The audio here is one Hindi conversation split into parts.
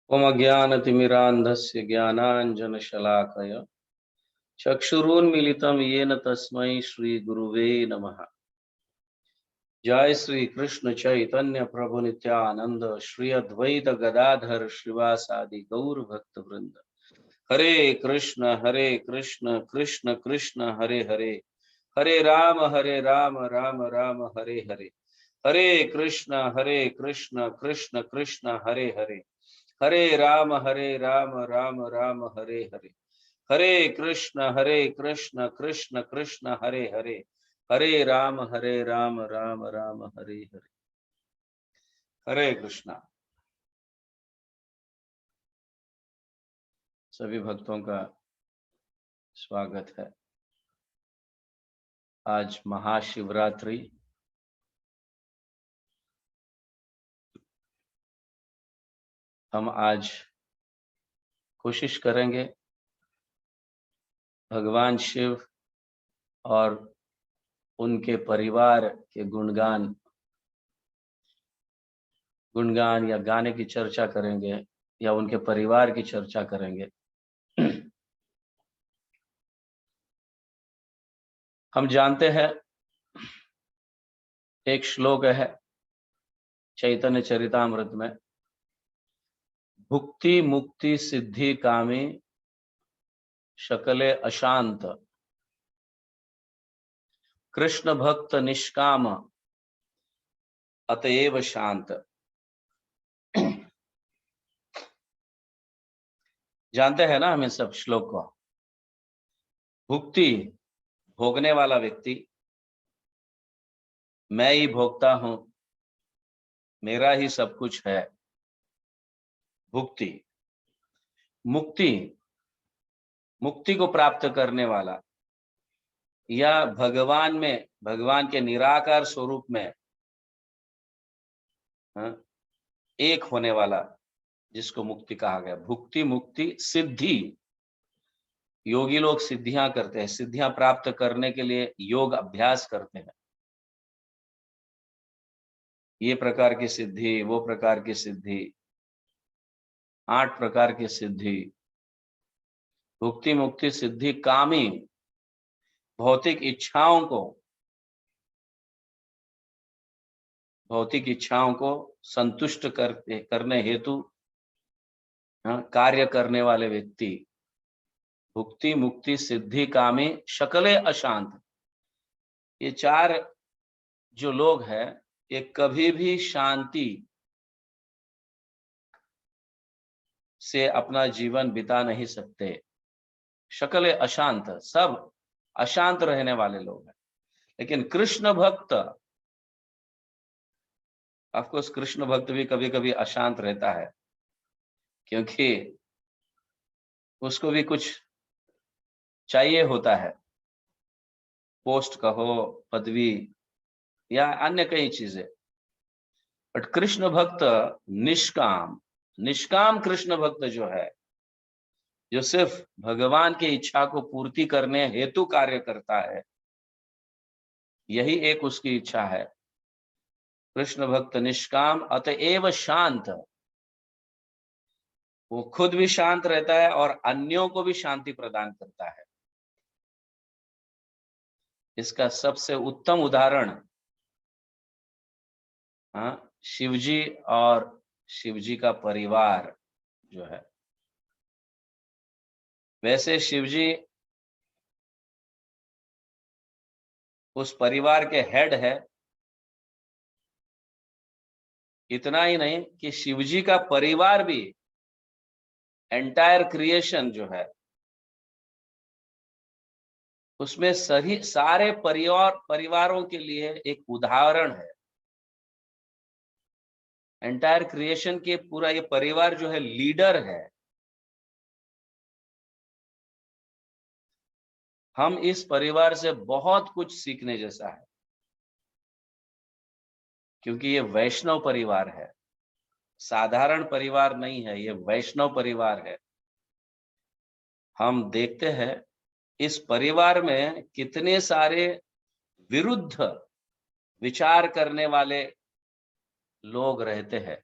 ओम अज्ञानतिमिरान्धस्य ज्ञानाञ्जनशलाकय चक्षुरुन्मीलितं येन तस्मै श्रीगुरुवे नमः। जय श्री कृष्ण चैतन्य प्रभु नित्यानंद श्री अद्वैत गदाधर श्रीवासादि गौर भक्त वृंद। हरे कृष्ण कृष्ण कृष्ण हरे हरे, हरे राम राम राम हरे हरे। हरे कृष्ण कृष्ण कृष्ण हरे हरे, हरे राम राम राम हरे हरे। हरे कृष्ण कृष्ण कृष्ण हरे हरे, हरे राम राम राम हरे हरे। हरे कृष्णा। सभी भक्तों का स्वागत है। आज महाशिवरात्रि, हम आज कोशिश करेंगे भगवान शिव और उनके परिवार के गुणगान या गाने की चर्चा करेंगे या उनके परिवार की चर्चा करेंगे। हम जानते हैं, एक श्लोक है चैतन्य चरितामृत में, भुक्ति मुक्ति सिद्धि कामी शकले अशांत, कृष्ण भक्त निष्काम अतएव शांत। जानते हैं ना हम इस सब श्लोक को। भुक्ति, भोगने वाला व्यक्ति, मैं ही भोगता हूं, मेरा ही सब कुछ है, भुक्ति। मुक्ति, मुक्ति को प्राप्त करने वाला या भगवान में, भगवान के निराकार स्वरूप में एक होने वाला, जिसको मुक्ति कहा गया। भुक्ति मुक्ति सिद्धि, योगी लोग सिद्धियां करते हैं, सिद्धियां प्राप्त करने के लिए योग अभ्यास करते हैं। ये प्रकार की सिद्धि, वो प्रकार की सिद्धि, 8 प्रकार की सिद्धि। भुक्ति मुक्ति सिद्धि कामी, भौतिक इच्छाओं को संतुष्ट करने हेतु कार्य करने वाले व्यक्ति। भुक्ति मुक्ति सिद्धि कामी शकले अशांत। ये 4 जो लोग हैं, ये कभी भी शांति से अपना जीवन बिता नहीं सकते। शकले अशांत, सब अशांत रहने वाले लोग हैं। लेकिन कृष्ण भक्त, ऑफकोर्स कृष्ण भक्त भी कभी कभी अशांत रहता है, क्योंकि उसको भी कुछ चाहिए होता है, पोस्ट कहो, पदवी या अन्य कई चीजें। बट कृष्ण भक्त निष्काम कृष्ण भक्त जो है, जो सिर्फ भगवान की इच्छा को पूर्ति करने हेतु कार्य करता है, यही एक उसकी इच्छा है। कृष्ण भक्त निष्काम अतएव शांत, वो खुद भी शांत रहता है और अन्यों को भी शांति प्रदान करता है। इसका सबसे उत्तम उदाहरण शिवजी और शिवजी का परिवार जो है। वैसे शिवजी उस परिवार के हेड है। इतना ही नहीं कि शिवजी का परिवार भी, एंटायर क्रिएशन जो है, उसमें सारे परिवारों के लिए एक उदाहरण है। एंटायर क्रिएशन के पूरा ये परिवार जो है लीडर है। हम इस परिवार से बहुत कुछ सीखने जैसा है, क्योंकि ये वैष्णव परिवार है, साधारण परिवार नहीं है, ये वैष्णव परिवार है। हम देखते हैं इस परिवार में कितने सारे विरुद्ध विचार करने वाले लोग रहते हैं।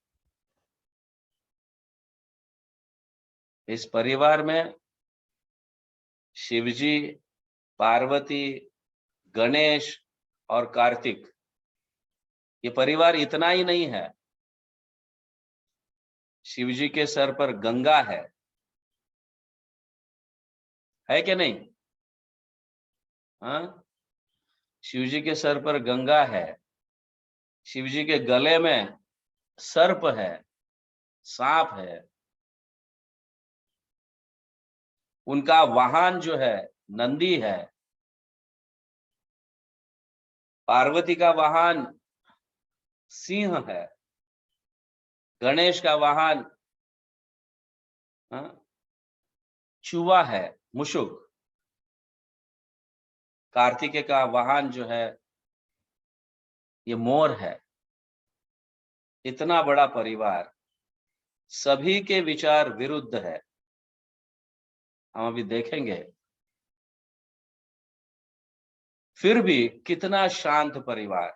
इस परिवार में शिवजी, पार्वती, गणेश और कार्तिक, ये परिवार इतना ही नहीं है। शिवजी के सर पर गंगा है कि नहीं? हाँ, शिवजी के सर पर गंगा है, शिवजी के गले में सर्प है, सांप है, उनका वाहन जो है नंदी है, पार्वती का वाहन सिंह है, गणेश का वाहन चूहा है, मुशुक, कार्तिकेय का वाहन जो है ये मोर है। इतना बड़ा परिवार, सभी के विचार विरुद्ध है, हम अभी देखेंगे। फिर भी कितना शांत परिवार,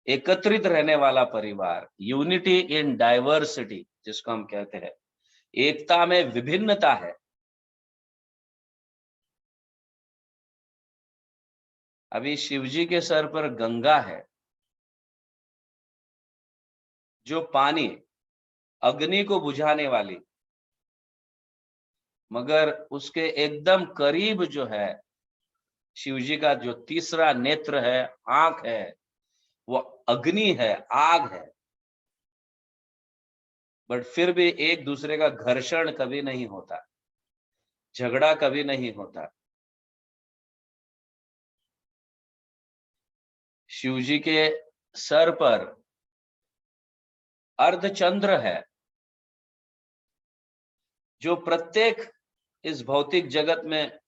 एकत्रित रहने वाला परिवार, यूनिटी इन डाइवर्सिटी जिसको हम कहते हैं, एकता में विभिन्नता है। अभी शिवजी के सर पर गंगा है, जो पानी, अग्नि को बुझाने वाली, मगर उसके एकदम करीब जो है शिवजी का जो तीसरा नेत्र है, आंख है, वो अग्नि है, आग है। बट फिर भी एक दूसरे का घर्षण कभी नहीं होता, झगड़ा कभी नहीं होता। शिवजी के सर पर अर्धचंद्र है, जो प्रत्येक इस भौतिक जगत में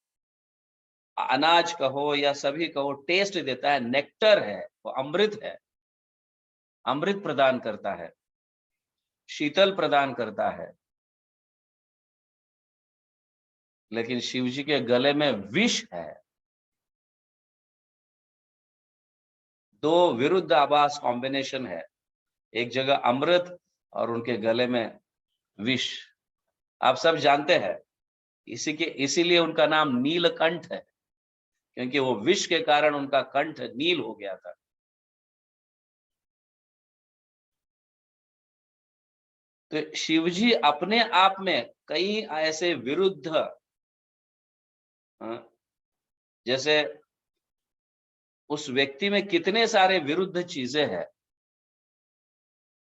अनाज कहो या सभी कहो टेस्ट देता है, नेक्टर है, वो अमृत है, अमृत प्रदान करता है, शीतल प्रदान करता है। लेकिन शिवजी के गले में विष है। दो विरुद्ध आभास कॉम्बिनेशन है, एक जगह अमृत और उनके गले में विष। आप सब जानते हैं, इसीलिए उनका नाम नीलकंठ है, क्योंकि वो विष के कारण उनका कंठ नील हो गया था। तो शिवजी अपने आप में कई ऐसे विरुद्ध, जैसे उस व्यक्ति में कितने सारे विरुद्ध चीजें हैं,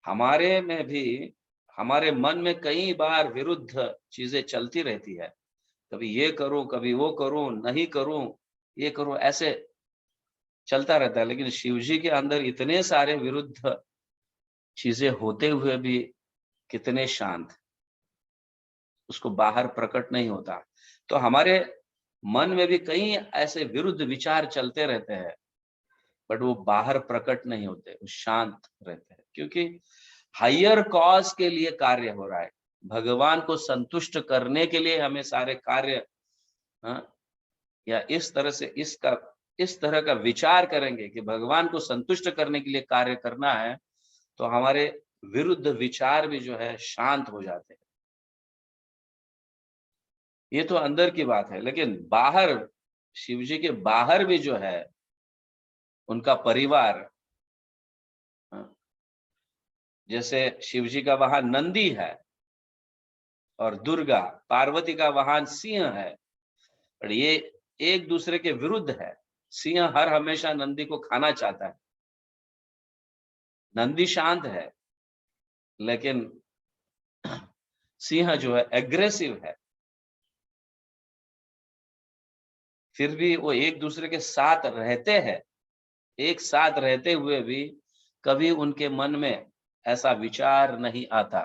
हमारे में भी, हमारे मन में कई बार विरुद्ध चीजें चलती रहती है। कभी ये करूं, कभी वो करूं, नहीं करूं, ये करूं, ऐसे चलता रहता है। लेकिन शिवजी के अंदर इतने सारे विरुद्ध चीजें होते हुए भी कितने शांत, उसको बाहर प्रकट नहीं होता। तो हमारे मन में भी कई ऐसे विरुद्ध विचार चलते रहते हैं, बट वो बाहर प्रकट नहीं होते, वो शांत रहते हैं, क्योंकि हायर कॉज के लिए कार्य हो रहा है। भगवान को संतुष्ट करने के लिए हमें सारे कार्य, या इस तरह से इस तरह का विचार करेंगे कि भगवान को संतुष्ट करने के लिए कार्य करना है, तो हमारे विरुद्ध विचार भी जो है शांत हो जाते हैं। ये तो अंदर की बात है, लेकिन बाहर, शिवजी के बाहर भी जो है उनका परिवार, जैसे शिवजी का वाहन नंदी है और दुर्गा, पार्वती का वाहन सिंह है, और ये एक दूसरे के विरुद्ध है। सिंह हर हमेशा नंदी को खाना चाहता है, नंदी शांत है, लेकिन सिंह जो है एग्रेसिव है। फिर भी वो एक दूसरे के साथ रहते हैं, एक साथ रहते हुए भी कभी उनके मन में ऐसा विचार नहीं आता।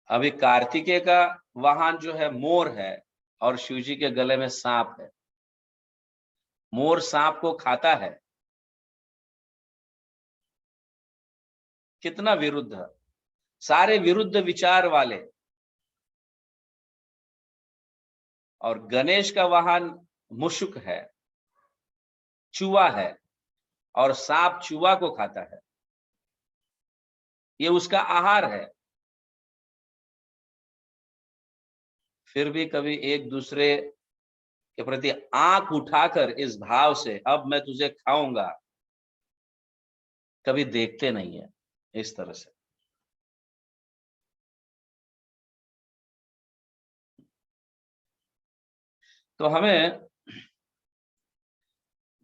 अभी कार्तिकेय का वाहन जो है मोर है, और शिवजी के गले में सांप है। मोर सांप को खाता है, कितना विरुद्ध है, सारे विरुद्ध विचार वाले। और गणेश का वाहन मुशुक है, चूहा है, और सांप चूहा को खाता है। ये उसका आहार है। फिर भी कभी एक दूसरे के प्रति आंख उठाकर इस भाव से अब मैं तुझे खाऊंगा, कभी देखते नहीं है इस तरह से। तो हमें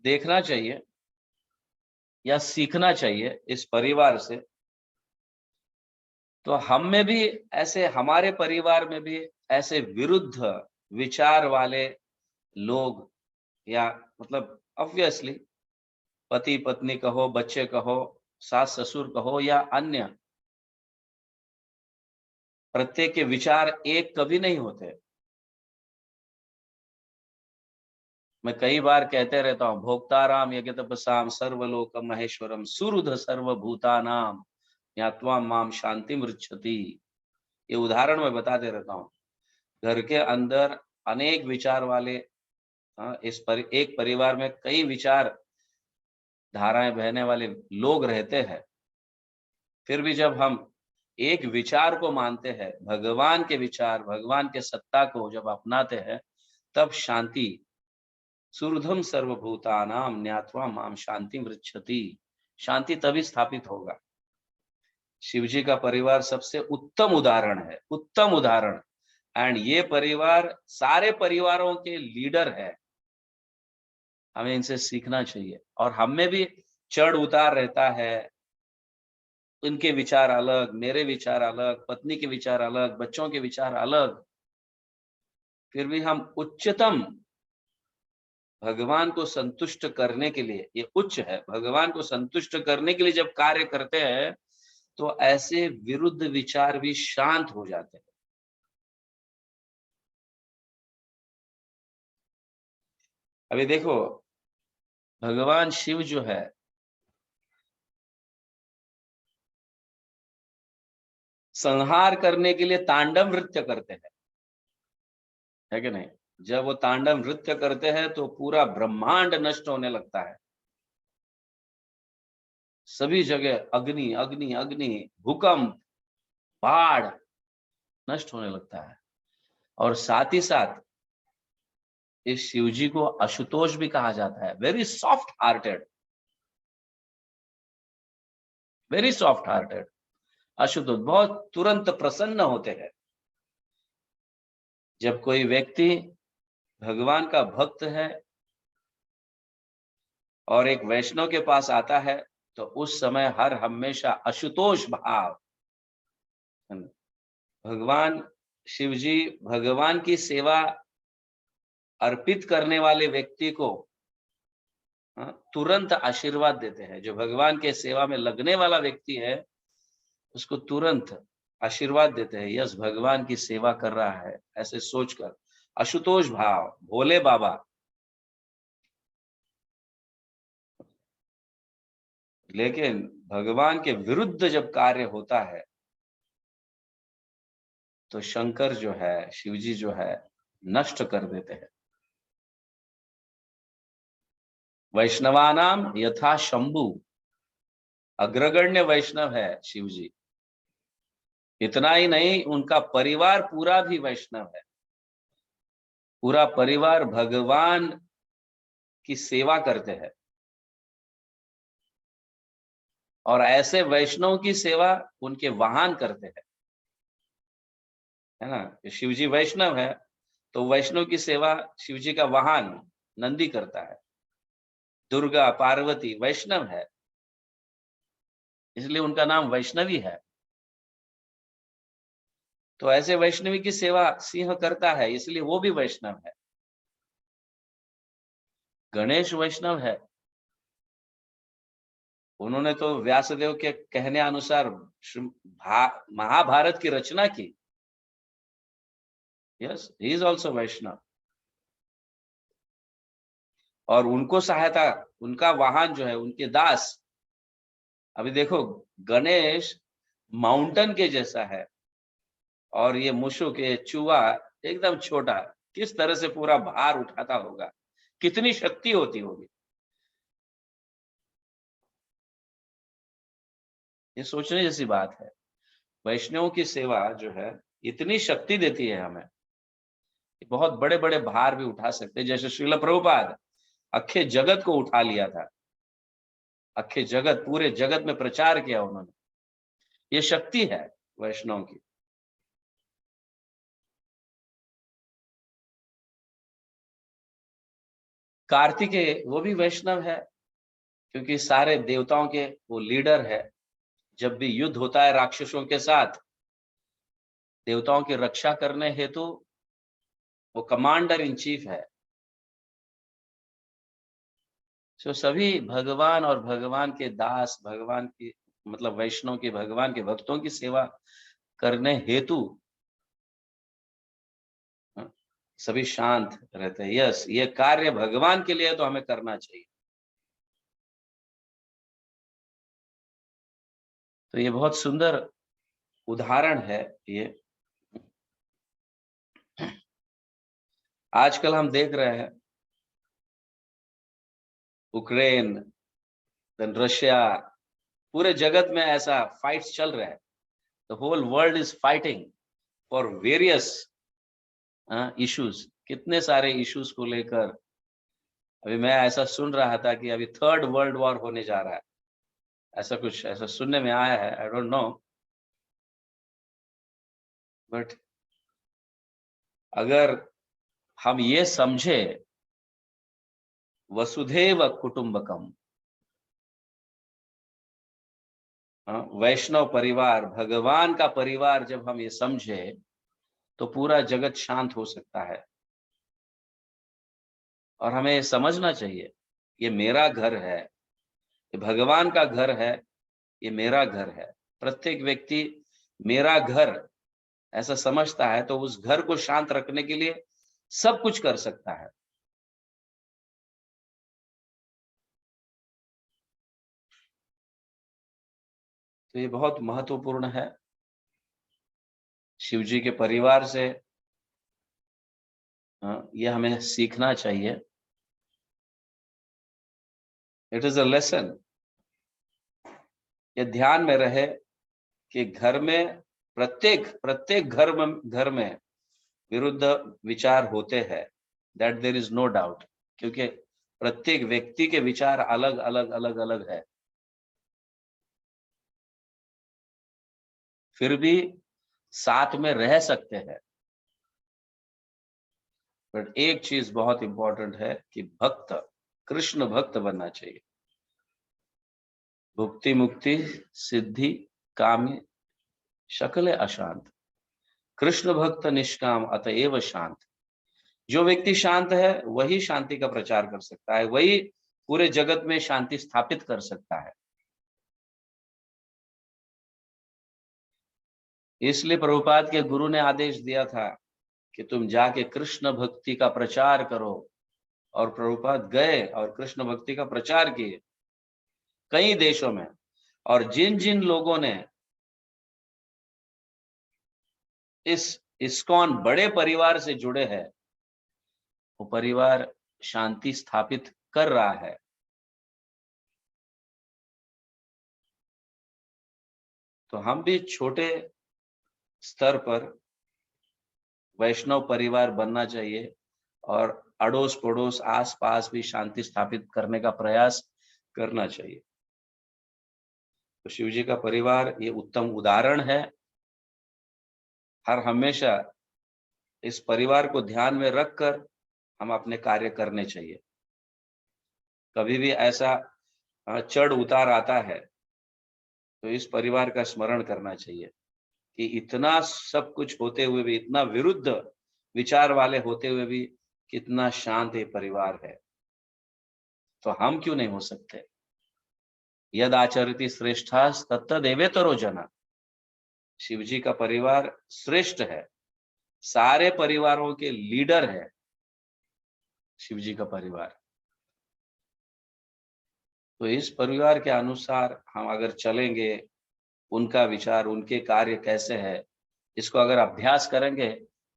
देखना चाहिए या सीखना चाहिए इस परिवार से। तो हम में भी ऐसे, हमारे परिवार में भी ऐसे विरुद्ध विचार वाले लोग, या मतलब ऑब्वियसली पति पत्नी कहो, बच्चे कहो, सास ससुर कहो या अन्य, प्रत्येक के विचार एक कभी नहीं होते। मैं कई बार कहते रहता हूँ, भोक्ताराम यज्ञतपसाम सर्वलोक महेश्वरम सुहृद सर्वभूतानाम ज्ञात्वा माम शांति मृच्छति। ये उदाहरण मैं बताते रहता हूँ। घर के अंदर अनेक विचार वाले, एक परिवार में कई विचार धाराएं बहने वाले लोग रहते हैं। फिर भी जब हम एक विचार को मानते हैं, भगवान के विचार, भगवान के सत्ता को जब अपनाते हैं, तब शांति, सुहृदम सर्वभूतानाम ज्ञात्वा माम शांति मृच्छति, शांति तभी स्थापित होगा। शिव जी का परिवार सबसे उत्तम उदाहरण है, उत्तम उदाहरण। एंड ये परिवार सारे परिवारों के लीडर है। हमें इनसे सीखना चाहिए। और हम में भी चढ़ उतार रहता है, उनके विचार अलग, मेरे विचार अलग, पत्नी के विचार अलग, बच्चों के विचार अलग। फिर भी हम उच्चतम भगवान को संतुष्ट करने के लिए, ये उच्च है, भगवान को संतुष्ट करने के लिए जब कार्य करते हैं, तो ऐसे विरुद्ध विचार भी शांत हो जाते हैं। अभी देखो, भगवान शिव जो है, संहार करने के लिए तांडव नृत्य करते हैं, है कि नहीं? जब वो तांडव नृत्य करते हैं तो पूरा ब्रह्मांड नष्ट होने लगता है। सभी जगह अग्नि अग्नि अग्नि, भूकंप, बाढ़, नष्ट होने लगता है। और साथ ही साथ इस शिव जी को आशुतोष भी कहा जाता है। Very soft hearted, very soft hearted. Ashutosh बहुत तुरंत प्रसन्न होते हैं। जब कोई व्यक्ति भगवान का भक्त है और एक वैष्णव के पास आता है, तो उस समय हर हमेशा आशुतोष भाव, भगवान शिव जी भगवान की सेवा अर्पित करने वाले व्यक्ति को तुरंत आशीर्वाद देते हैं। जो भगवान के सेवा में लगने वाला व्यक्ति है, उसको तुरंत आशीर्वाद देते हैं, यस भगवान की सेवा कर रहा है, ऐसे सोचकर। आशुतोष भाव, भोले बाबा। लेकिन भगवान के विरुद्ध जब कार्य होता है, तो शंकर जो है, शिवजी जो है, नष्ट कर देते हैं। वैष्णवानाम यथा शंभु, अग्रगण्य वैष्णव है शिव जी। इतना ही नहीं, उनका परिवार पूरा भी वैष्णव है। पूरा परिवार भगवान की सेवा करते हैं। और ऐसे वैष्णव की सेवा उनके वाहन करते हैं, है ना? शिव जी वैष्णव है, तो वैष्णव की सेवा शिव जी का वाहन नंदी करता है। दुर्गा पार्वती वैष्णव है, इसलिए उनका नाम वैष्णवी है। तो ऐसे वैष्णवी की सेवा सिंह करता है, इसलिए वो भी वैष्णव है। गणेश वैष्णव है। उन्होंने तो व्यासदेव के कहने अनुसार महाभारत की रचना की। यस, ही इज ऑल्सो वैष्णव। और उनको सहायता, उनका वाहन जो है, उनके दास। अभी देखो, गणेश माउंटेन के जैसा है, और ये मुशुक, ये चूहा एकदम छोटा, किस तरह से पूरा भार उठाता होगा, कितनी शक्ति होती होगी। ये सोचने जैसी बात है। वैष्णव की सेवा जो है इतनी शक्ति देती है हमें, कि बहुत बड़े बड़े भार भी उठा सकते हैं। जैसे श्रील प्रभुपाद अखे जगत को उठा लिया था, अखे जगत, पूरे जगत में प्रचार किया उन्होंने। ये शक्ति है वैष्णव की। कार्तिकेय वो भी वैष्णव है, क्योंकि सारे देवताओं के वो लीडर है। जब भी युद्ध होता है राक्षसों के साथ, देवताओं की रक्षा करने हेतु वो कमांडर इन चीफ है। तो सभी भगवान और भगवान के दास, भगवान की मतलब वैष्णव के, भगवान के भक्तों की सेवा करने हेतु सभी शांत रहते हैं। यस, ये कार्य भगवान के लिए तो हमें करना चाहिए। तो ये बहुत सुंदर उदाहरण है ये। आजकल हम देख रहे हैं यूक्रेन, देन रशिया, पूरे जगत में ऐसा फाइट्स चल रहे हैं। The whole world is fighting for various issues, कितने सारे इश्यूज को लेकर। अभी मैं ऐसा सुन रहा था कि अभी थर्ड वर्ल्ड वॉर होने जा रहा है, ऐसा कुछ ऐसा सुनने में आया है। आई डोंट नो, बट अगर हम ये समझे वसुधैव कुटुंबकम, वैष्णव परिवार भगवान का परिवार, जब हम ये समझे तो पूरा जगत शांत हो सकता है। और हमें ये समझना चाहिए, ये मेरा घर है, ये भगवान का घर है, ये मेरा घर है। प्रत्येक व्यक्ति मेरा घर ऐसा समझता है तो उस घर को शांत रखने के लिए सब कुछ कर सकता है। तो ये बहुत महत्वपूर्ण है। शिव जी के परिवार से ये हमें सीखना चाहिए। It is a lesson. ये ध्यान में रहे कि घर में प्रत्येक प्रत्येक घर में विरुद्ध विचार होते हैं, that there is no doubt. क्योंकि प्रत्येक व्यक्ति के विचार अलग अलग अलग अलग है, फिर भी साथ में रह सकते हैं। बट एक चीज बहुत इंपॉर्टेंट है कि भक्त, कृष्ण भक्त बनना चाहिए। भुक्ति मुक्ति सिद्धि काम्य शकले अशांत, कृष्ण भक्त निष्काम अतएव शांत। जो व्यक्ति शांत है वही शांति का प्रचार कर सकता है, वही पूरे जगत में शांति स्थापित कर सकता है। इसलिए प्रभुपाद के गुरु ने आदेश दिया था कि तुम जाके कृष्ण भक्ति का प्रचार करो। और प्रभुपाद गए और कृष्ण भक्ति का प्रचार किए कई देशों में। और जिन जिन लोगों ने इस इस्कॉन बड़े परिवार से जुड़े हैं, वो परिवार शांति स्थापित कर रहा है। तो हम भी छोटे स्तर पर वैष्णव परिवार बनना चाहिए और अड़ोस पड़ोस आस पास भी शांति स्थापित करने का प्रयास करना चाहिए। तो शिव जी का परिवार ये उत्तम उदाहरण है। हर हमेशा इस परिवार को ध्यान में रखकर हम अपने कार्य करने चाहिए। कभी भी ऐसा चढ़ उतार आता है तो इस परिवार का स्मरण करना चाहिए कि इतना सब कुछ होते हुए भी, इतना विरुद्ध विचार वाले होते हुए भी कितना शांत ये परिवार है। तो हम क्यों नहीं हो सकते? यद आचरति श्रेष्ठा तत्तदेवेतरो जना। शिव जी का परिवार श्रेष्ठ है, सारे परिवारों के लीडर है शिव जी का परिवार। तो इस परिवार के अनुसार हम अगर चलेंगे, उनका विचार, उनके कार्य कैसे है, इसको अगर अभ्यास करेंगे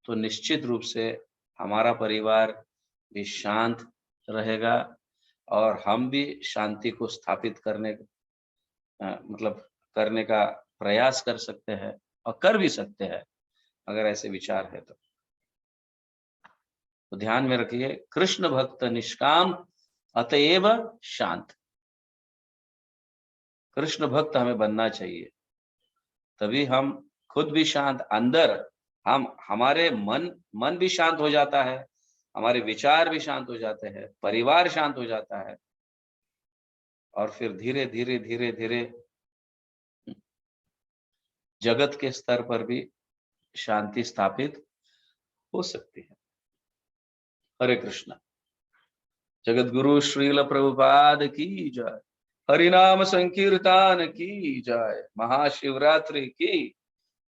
तो निश्चित रूप से हमारा परिवार भी शांत रहेगा और हम भी शांति को स्थापित करने मतलब करने का प्रयास कर सकते हैं और कर भी सकते हैं अगर ऐसे विचार है तो ध्यान में रखिए, कृष्ण भक्त निष्काम अतएव शांत। कृष्ण भक्त हमें बनना चाहिए, तभी हम खुद भी शांत, अंदर हमारे मन भी शांत हो जाता है, हमारे विचार भी शांत हो जाते हैं, परिवार शांत हो जाता है, और फिर धीरे धीरे धीरे धीरे जगत के स्तर पर भी शांति स्थापित हो सकती है। हरे कृष्णा। जगत गुरु श्रील प्रभुपाद की जय। हरिनाम संकीर्तन की जय। महाशिवरात्रि की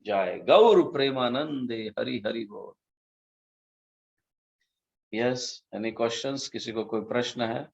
जय। गौर प्रेमानंदे हरि हरि बोल। Yes, any questions? किसी को कोई प्रश्न है?